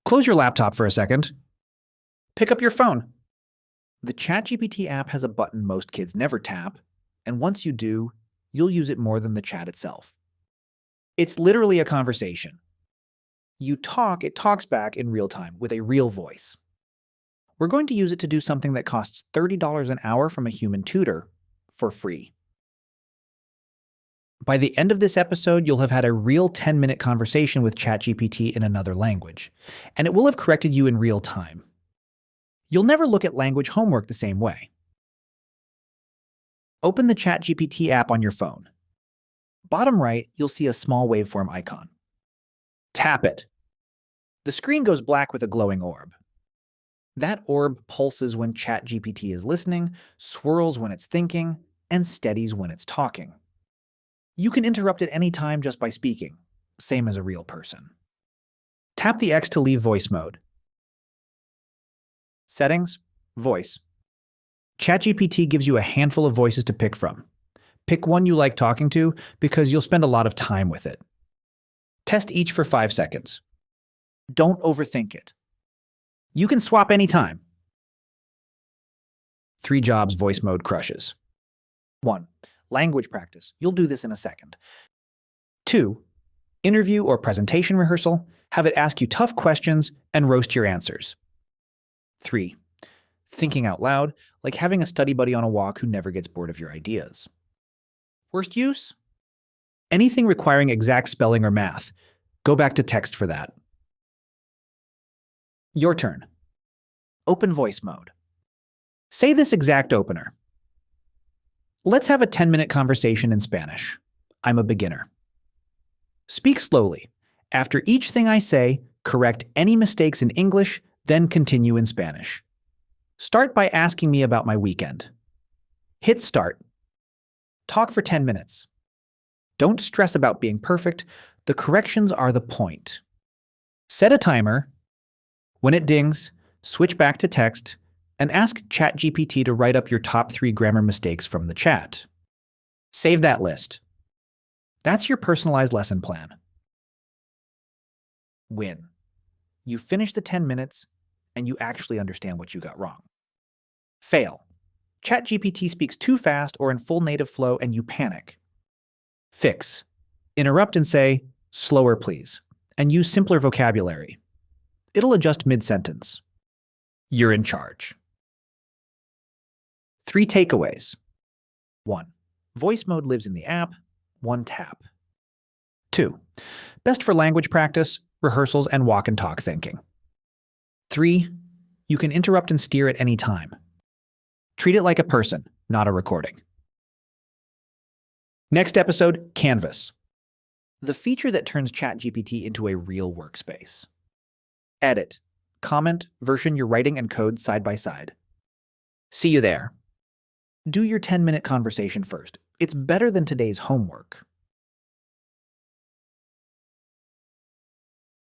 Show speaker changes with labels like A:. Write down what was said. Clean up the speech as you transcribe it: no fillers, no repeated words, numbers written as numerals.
A: Close your laptop for a second. Pick up your phone. The ChatGPT app has a button most kids never tap, and once you do, you'll use it more than the chat itself. It's literally a conversation. You talk, it talks back in real time with a real voice. We're going to use it to do something that costs $30 an hour from a human tutor for free. By the end of this episode, you'll have had a real 10-minute conversation with ChatGPT in another language, and it will have corrected you in real time. You'll never look at language homework the same way. Open the ChatGPT app on your phone. Bottom right, you'll see a small waveform icon. Tap it. The screen goes black with a glowing orb. That orb pulses when ChatGPT is listening, swirls when it's thinking, and steadies when it's talking. You can interrupt at any time just by speaking, same as a real person. Tap the X to leave voice mode. Settings, voice. ChatGPT gives you a handful of voices to pick from. Pick one you like talking to because you'll spend a lot of time with it. Test each for 5 seconds. Don't overthink it. You can swap anytime. 3 jobs voice mode crushes. 1. Language practice. You'll do this in a second. 2. Interview or presentation rehearsal. Have it ask you tough questions and roast your answers. 3. Thinking out loud, like having a study buddy on a walk who never gets bored of your ideas. Worst use? Anything requiring exact spelling or math. Go back to text for that. Your turn. Open voice mode. Say this exact opener. Let's have a 10-minute conversation in Spanish. I'm a beginner. Speak slowly. After each thing I say, correct any mistakes in English, then continue in Spanish. Start by asking me about my weekend. Hit start. Talk for 10 minutes. Don't stress about being perfect. The corrections are the point. Set a timer. When it dings, switch back to text and ask ChatGPT to write up your top 3 grammar mistakes from the chat. Save that list. That's your personalized lesson plan. Win. You finish the 10 minutes and you actually understand what you got wrong. Fail. ChatGPT speaks too fast or in full native flow and you panic. Fix. Interrupt and say, slower please, and use simpler vocabulary. It'll adjust mid-sentence. You're in charge. 3 takeaways. 1. Voice mode lives in the app. 1 tap. 2. Best for language practice, rehearsals, and walk and talk thinking. 3. You can interrupt and steer at any time. Treat it like a person, not a recording. Next episode, Canvas. The feature that turns ChatGPT into a real workspace. Edit, comment, version your writing and code side by side. See you there. Do your 10-minute conversation first. It's better than today's homework.